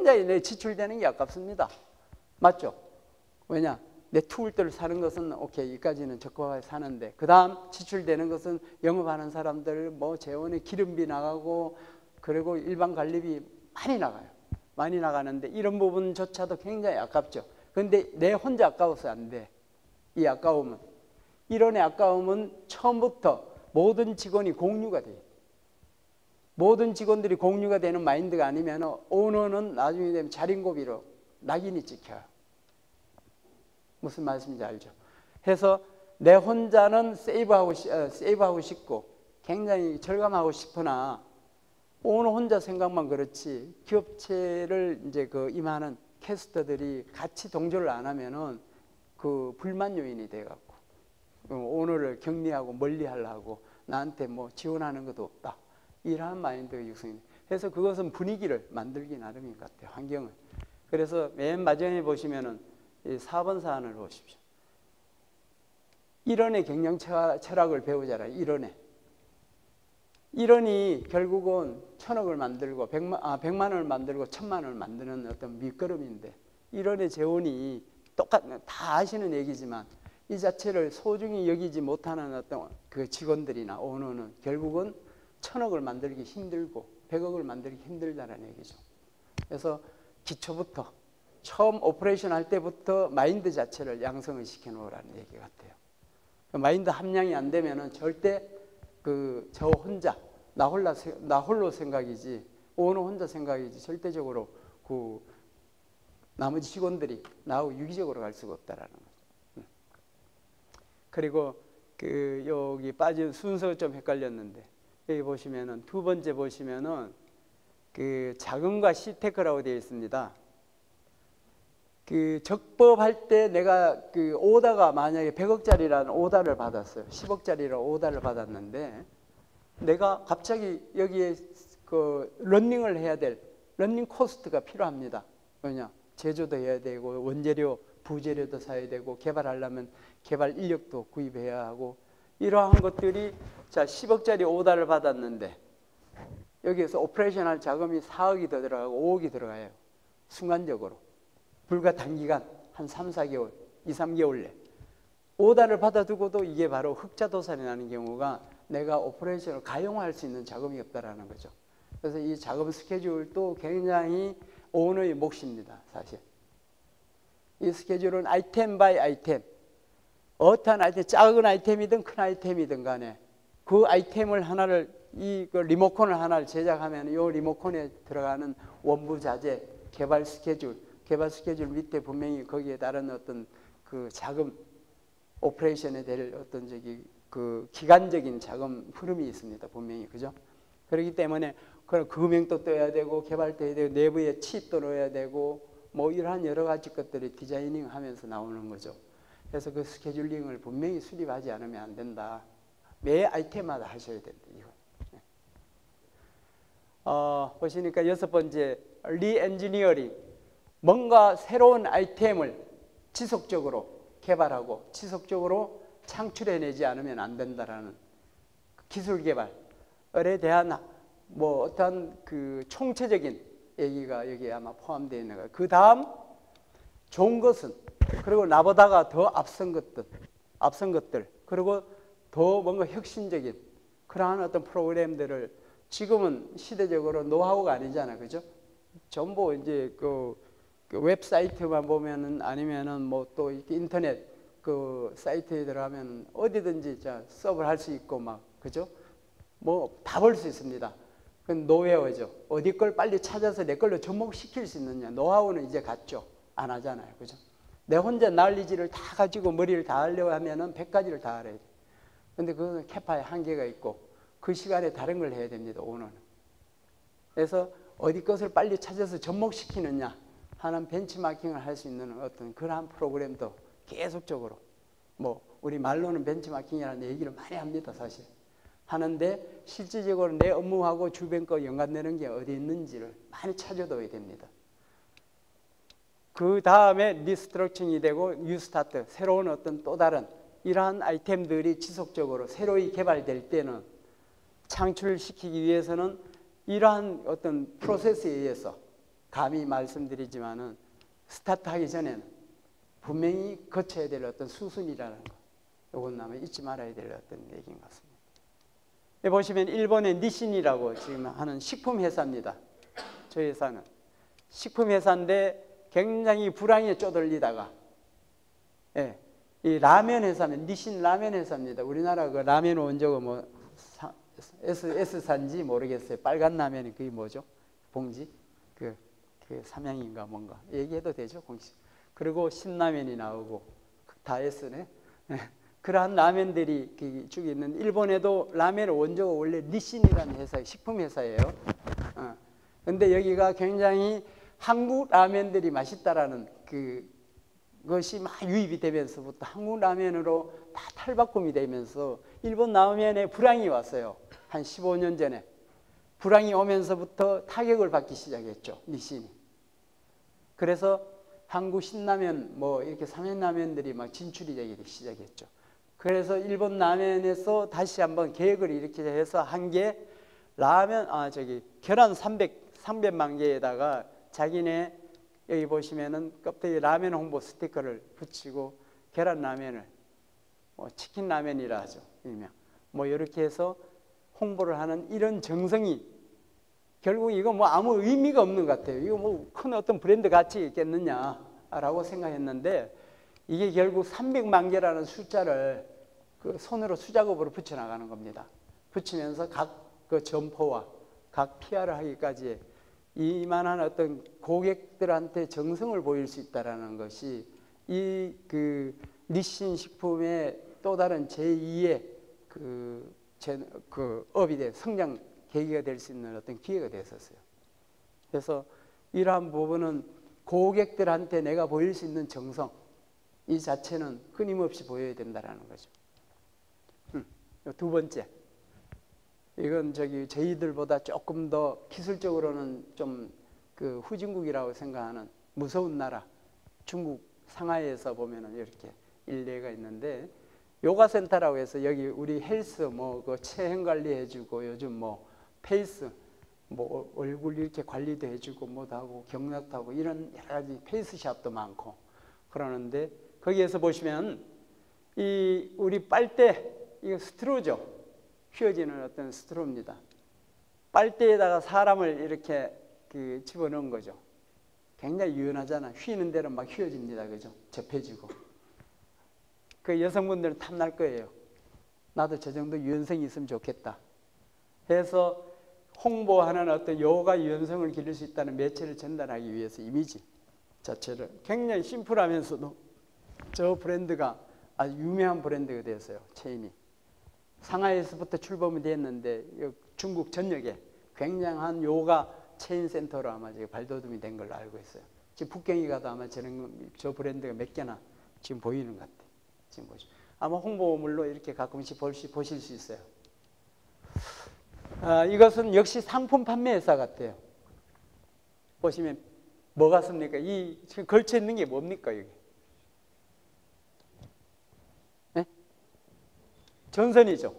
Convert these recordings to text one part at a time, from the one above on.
혼자 내 지출되는 게 아깝습니다. 맞죠? 왜냐? 내 투울들을 사는 것은 오케이, 여기까지는 적법하게 사는데, 그 다음 지출되는 것은 영업하는 사람들, 뭐 재원에 기름비 나가고, 그리고 일반 관리비 많이 나가요. 많이 나가는데 이런 부분조차도 굉장히 아깝죠. 그런데 내 혼자 아까워서 안 돼. 이 아까움은. 이론의 아까움은 처음부터 모든 직원이 공유가 돼요. 모든 직원들이 공유가 되는 마인드가 아니면 오너는 나중에 되면 자린고비로 낙인이 찍혀요. 무슨 말씀인지 알죠? 해서 내 혼자는 세이브하고 싶고 굉장히 절감하고 싶으나 오너 혼자 생각만 그렇지 기업체를 이제 그 임하는 캐스터들이 같이 동조를 안 하면은 그 불만 요인이 돼갖고 오너를 격리하고 멀리하려고 나한테 뭐 지원하는 것도 없다. 이러한 마인드가 육성이. 그래서 그것은 분위기를 만들기 나름인 것 같아요. 환경을. 그래서 맨 마지막에 보시면은 이 4번 사안을 보십시오. 일원의 경영 철학을 배우잖아요. 일원이 결국은 1000억을 만들고 100만 원을 만들고 1000만 원을 만드는 어떤 밑거름인데 일원의 재원이 다 아시는 얘기지만 이 자체를 소중히 여기지 못하는 어떤 그 직원들이나 오너는 결국은 1000억을 만들기 힘들고 100억을 만들기 힘들다는 얘기죠. 그래서 기초부터 처음 오퍼레이션 할 때부터 마인드 자체를 양성을 시켜놓으라는 얘기 같아요. 마인드 함량이 안 되면은 절대 저 혼자 나 홀로 생각이지 오너 혼자 생각이지 절대적으로 그 나머지 직원들이 나하고 유기적으로 갈 수가 없다라는 거죠. 그리고 여기 빠진 순서가 좀 헷갈렸는데 여기 보시면은 두 번째 보시면은 자금과 시테크라고 되어 있습니다. 적법할 때 내가 오다가 만약에 100억짜리라는 오다를 받았어요. 10억짜리라는 오다를 받았는데 내가 갑자기 여기에 런닝을 해야 될 런닝 코스트가 필요합니다. 왜냐? 제조도 해야 되고 원재료, 부재료도 사야 되고 개발하려면 개발 인력도 구입해야 하고 이러한 것들이 자 10억짜리 오다를 받았는데 여기에서 오퍼레이션할 자금이 4억이 더 들어가고 5억이 들어가요. 순간적으로. 불과 단기간 한 3, 4개월, 2, 3개월 내 오다를 받아두고도 이게 바로 흑자도산이 나는 경우가 내가 오퍼레이션을 가용할 수 있는 자금이 없다라는 거죠. 그래서 이 자금 스케줄도 굉장히 오너의 몫입니다. 사실 이 스케줄은 아이템 바이 아이템 어떠한 아이템, 작은 아이템이든 큰 아이템이든 간에 그 아이템을 하나를 리모컨을 하나를 제작하면 이 리모컨에 들어가는 원부 자재 개발 스케줄 밑에 분명히 거기에 따른 어떤 그 자금 오퍼레이션에 될 어떤 기간적인 자금 흐름이 있습니다. 분명히. 그죠? 그렇기 때문에 금융도 떠야 되고 개발도 해야 되고 내부에 칩도 넣어야 되고 뭐 이러한 여러 가지 것들이 디자이닝 하면서 나오는 거죠. 그래서 그 스케줄링을 분명히 수립하지 않으면 안 된다. 매 아이템마다 하셔야 된다. 이거. 보시니까 6번째 리엔지니어링. 뭔가 새로운 아이템을 지속적으로 개발하고 지속적으로 창출해내지 않으면 안 된다라는 기술 개발에 대한 뭐 어떤 총체적인 얘기가 여기에 아마 포함되어 있는 거예요. 그 다음 좋은 것은 그리고 나보다가 더 앞선 것들 그리고 더 뭔가 혁신적인 그러한 어떤 프로그램들을 지금은 시대적으로 노하우가 아니잖아요. 그죠? 전부 이제 그 웹사이트만 보면은 아니면은 뭐 또 인터넷 사이트에 들어가면 어디든지 서브를 할 수 있고 막 그죠? 뭐 다 볼 수 있습니다. 그건 노웨어죠. 어디 걸 빨리 찾아서 내 걸로 접목시킬 수 있느냐. 노하우는 이제 갔죠. 안 하잖아요. 그죠? 내 혼자 난리지를 다 가지고 머리를 다 하려고 하면은 100가지를 다 알아야 돼. 근데 그건 캐파에 한계가 있고 그 시간에 다른 걸 해야 됩니다. 오너는. 그래서 어디 것을 빨리 찾아서 접목시키느냐 하는 벤치마킹을 할 수 있는 어떤 그러한 프로그램도 계속적으로 뭐 우리 말로는 벤치마킹이라는 얘기를 많이 합니다. 사실. 하는데 실질적으로 내 업무하고 주변 거 연관되는 게 어디 있는지를 많이 찾아둬야 됩니다. 그 다음에 리스트럭처링이 되고 뉴스타트, 새로운 어떤 또 다른 이러한 아이템들이 지속적으로 새로이 개발될 때는 창출시키기 위해서는 이러한 어떤 프로세스에 의해서 감히 말씀드리지만은 스타트하기 전에는 분명히 거쳐야 될 어떤 수순이라는 거, 이건 아마 잊지 말아야 될 어떤 얘기인 것 같습니다. 여기 보시면 일본의 니신이라고 지금 하는 식품 회사입니다. 저 회사는 식품 회사인데 굉장히 불황에 쪼들리다가, 예, 이 라면 회사는 니신 라면 회사입니다. 우리나라 그 라면 원조가 뭐 S사인지 모르겠어요. 빨간 라면이 그게 뭐죠? 봉지? 그 삼양인가 뭔가 얘기해도 되죠, 공식. 그리고 신라면이 나오고 다 S네. 그러한 라면들이 쭉 있는, 일본에도 라면 원조가 원래 니신이라는 회사, 식품 회사예요. 근데 여기가 굉장히 한국 라면들이 맛있다라는 그것이 막 유입이 되면서부터 한국 라면으로 다 탈바꿈이 되면서 일본 라면에 불황이 왔어요. 한 15년 전에 불황이 오면서부터 타격을 받기 시작했죠, 니신이. 그래서 한국 신라면 뭐 이렇게 삼양라면들이 막 진출이 되기 시작했죠. 그래서 일본 라면에서 다시 한번 계획을 이렇게 해서 한 게 라면, 계란 300만 개에다가 자기네 여기 보시면은 껍데기 라면 홍보 스티커를 붙이고 계란 라면을 뭐 치킨 라면이라 하죠, 일명. 뭐 이렇게 해서 홍보를 하는 이런 정성이, 결국 이거 뭐 아무 의미가 없는 것 같아요. 이거 뭐 큰 어떤 브랜드 가치 있겠느냐라고 생각했는데, 이게 결국 300만 개라는 숫자를 그 손으로 수작업으로 붙여나가는 겁니다. 붙이면서 각 그 점포와 각 PR을 하기까지 이만한 어떤 고객들한테 정성을 보일 수 있다는 것이 이 니신 식품의 또 다른 제2의 업이 돼 성장 계기가 될 수 있는 어떤 기회가 됐었어요. 그래서 이러한 부분은 고객들한테 내가 보일 수 있는 정성, 이 자체는 끊임없이 보여야 된다는 거죠. 두 번째, 이건 저희들보다 조금 더 기술적으로는 좀 후진국이라고 생각하는 무서운 나라, 중국 상하이에서 보면은 이렇게 일례가 있는데, 요가 센터라고 해서 여기 우리 헬스 뭐 체형 관리해주고 요즘 뭐 페이스 뭐 얼굴 이렇게 관리도 해주고 뭐도 하고 경락도 하고 이런 여러 가지 페이스샵도 많고 그러는데, 거기에서 보시면 이 우리 빨대, 이거 스트로죠. 휘어지는 어떤 스트로입니다. 빨대에다가 사람을 이렇게 집어넣은 거죠. 굉장히 유연하잖아. 휘는 대로 막 휘어집니다. 그죠? 접혀지고. 그 여성분들은 탐날 거예요. 나도 저 정도 유연성이 있으면 좋겠다 해서 홍보하는 어떤 요가 유연성을 기를 수 있다는 매체를 전달하기 위해서 이미지 자체를 굉장히 심플하면서도 저 브랜드가 아주 유명한 브랜드가 되었어요. 체인이. 상하이에서부터 출범이 됐는데 중국 전역에 굉장한 요가 체인 센터로 아마 발돋움이 된 걸로 알고 있어요. 지금 북경에 가도 아마 저 브랜드가 몇 개나 지금 보이는 것 같아요. 지금 보시면 아마 홍보물로 이렇게 가끔씩 보실 수 있어요. 이것은 역시 상품 판매 회사 같아요. 보시면 뭐 같습니까? 이 지금 걸쳐 있는 게 뭡니까 여기? 네? 전선이죠.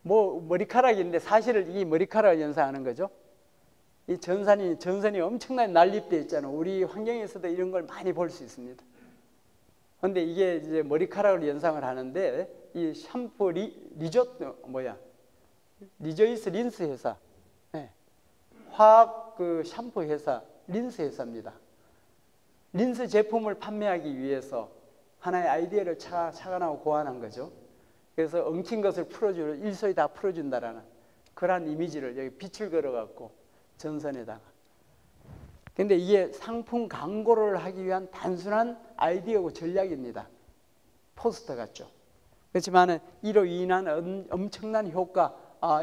뭐 머리카락인데 사실은 이 머리카락을 연상하는 거죠. 이 전선이 엄청나게 난립되어 있잖아요. 우리 환경에서도 이런 걸 많이 볼 수 있습니다. 그런데 이게 이제 머리카락을 연상을 하는데, 이 샴푸 리조이스 린스 회사, 네. 화학 샴푸 회사, 린스 회사입니다. 린스 제품을 판매하기 위해서 하나의 아이디어를 착안하고 고안한 거죠. 그래서 엉킨 것을 풀어주는, 일소에 다 풀어준다라는 그러한 이미지를 여기 빛을 걸어갖고 전선에다가. 근데 이게 상품 광고를 하기 위한 단순한 아이디어고 전략입니다. 포스터 같죠. 그렇지만 이로 인한 엄청난 효과,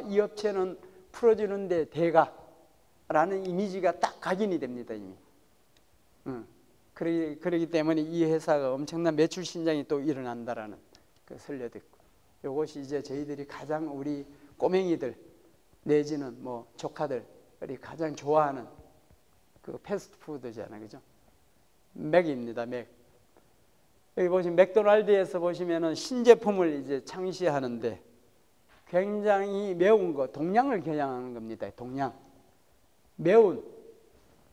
이 업체는 풀어주는데 대가라는 이미지가 딱 각인이 됩니다, 이미. 그러기 때문에 이 회사가 엄청난 매출 신장이 또 일어난다라는 그 설례도 있고. 이것이 이제 저희들이 가장 우리 꼬맹이들 내지는 뭐 조카들이 가장 좋아하는 그 패스트푸드잖아요, 그죠? 맥입니다, 맥. 여기 보시면 맥도날드에서 보시면은 신제품을 이제 창시하는데 굉장히 매운 거, 동양을 겨냥하는 겁니다. 동양. 매운,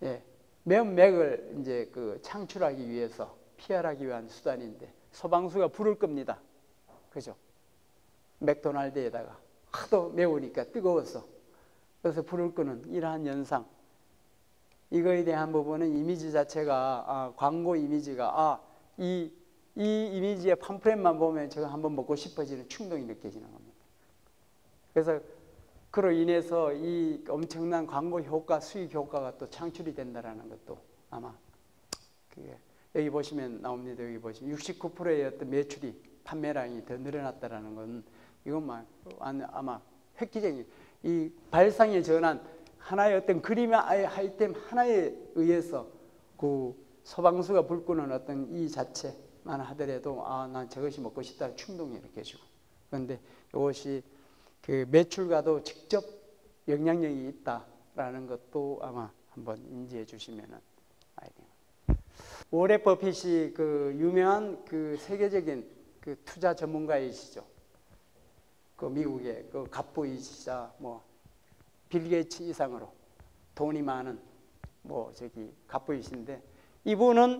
예, 매운 맥을 이제 그 창출하기 위해서 피할하기 위한 수단인데 소방수가 불을 끕니다. 그죠? 맥도날드에다가 하도 매우니까 뜨거워서 그래서 불을 끄는 이러한 현상. 이거에 대한 부분은 이미지 자체가 광고 이미지가 이 이미지의 팜플렛만 보면 제가 한번 먹고 싶어지는 충동이 느껴지는 겁니다. 그래서 그로 인해서 이 엄청난 광고 효과, 수익 효과가 또 창출이 된다는 것도 아마 여기 보시면 나옵니다. 여기 보시면 69%의 어떤 매출이 판매량이 더 늘어났다는 건 이것만 아마 획기적인 이 발상의 전환, 하나의 어떤 그림의 아이템 하나에 의해서 그 소방수가 불 끄는 어떤 이 자체만 하더라도 난 저것이 먹고 싶다는 충동이 느껴지고, 그런데 이것이 그 매출과도 직접 영향력이 있다라는 것도 아마 한번 인지해 주시면은 알겠습니다. 워렌 버핏이 그 유명한 그 세계적인 그 투자 전문가이시죠. 그 미국의 그 갑부이시자 빌 게이츠 이상으로 돈이 많은 갑부이신데, 이분은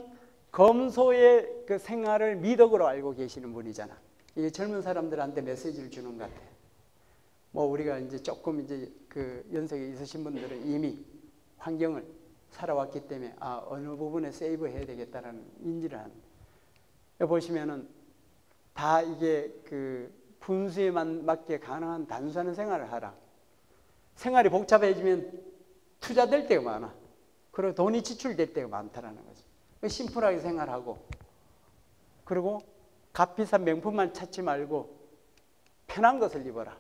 검소의 그 생활을 미덕으로 알고 계시는 분이잖아. 이게 젊은 사람들한테 메시지를 주는 것 같아. 우리가 이제 조금 이제 그 연세가 있으신 분들은 이미 환경을 살아왔기 때문에 어느 부분에 세이브해야 되겠다라는 인지를 하는. 여기 보시면은 다 이게 그 분수에 맞게 가능한 단순한 생활을 하라. 생활이 복잡해지면 투자될 때가 많아. 그리고 돈이 지출될 때가 많다라는 거지. 심플하게 생활하고, 그리고 값비싼 명품만 찾지 말고 편한 것을 입어라.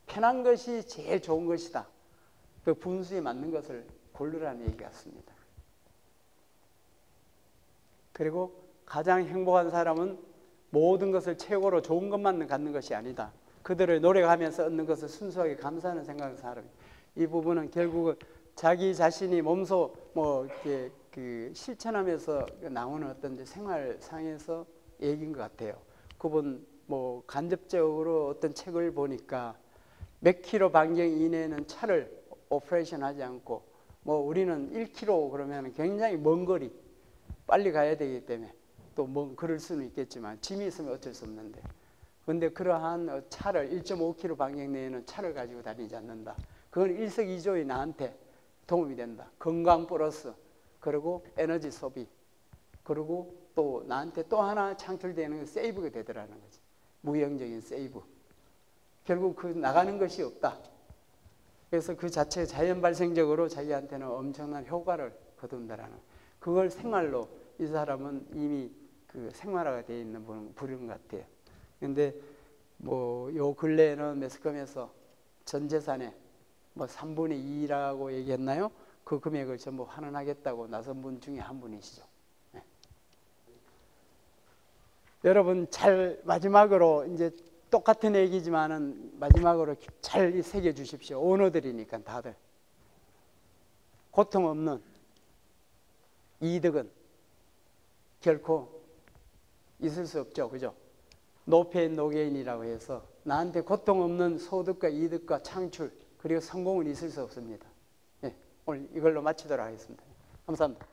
편한 것이 제일 좋은 것이다. 그 분수에 맞는 것을 고르라는 얘기 같습니다. 그리고 가장 행복한 사람은 모든 것을 최고로 좋은 것만 갖는 것이 아니다. 그들을 노력하면서 얻는 것을 순수하게 감사하는 생각을 사람이. 이 부분은 결국은 자기 자신이 몸소 이렇게 그 실천하면서 나오는 어떤 생활상에서 얘기인 것 같아요. 그분 간접적으로 어떤 책을 보니까 몇 킬로 반경 이내에는 차를 오퍼레이션 하지 않고 우리는 1킬로 그러면 굉장히 먼 거리 빨리 가야 되기 때문에 또 그럴 수는 있겠지만 짐이 있으면 어쩔 수 없는데, 그런데 그러한 차를 1.5킬로 반경 내에는 차를 가지고 다니지 않는다. 그건 일석이조의 나한테 도움이 된다. 건강 플러스 그리고 에너지 소비, 그리고 또 나한테 또 하나 창출되는 세이브가 되더라는 거지. 무형적인 세이브. 결국 그 나가는 것이 없다. 그래서 그 자체 자연 발생적으로 자기한테는 엄청난 효과를 거둔다라는, 그걸 생활로 이 사람은 이미 그 생활화가 되어 있는 분인 것 같아요. 그런데 요 근래에는 매스컴에서 전 재산의 3분의 2라고 얘기했나요? 그 금액을 전부 환원하겠다고 나선 분 중에 한 분이시죠. 네. 여러분 마지막으로 이제 똑같은 얘기지만은 마지막으로 잘 새겨 주십시오. 오너들이니까 다들. 고통 없는 이득은 결코 있을 수 없죠. 그죠? 노페인 노게인이라고 해서 나한테 고통 없는 소득과 이득과 창출 그리고 성공은 있을 수 없습니다. 예, 오늘 이걸로 마치도록 하겠습니다. 감사합니다.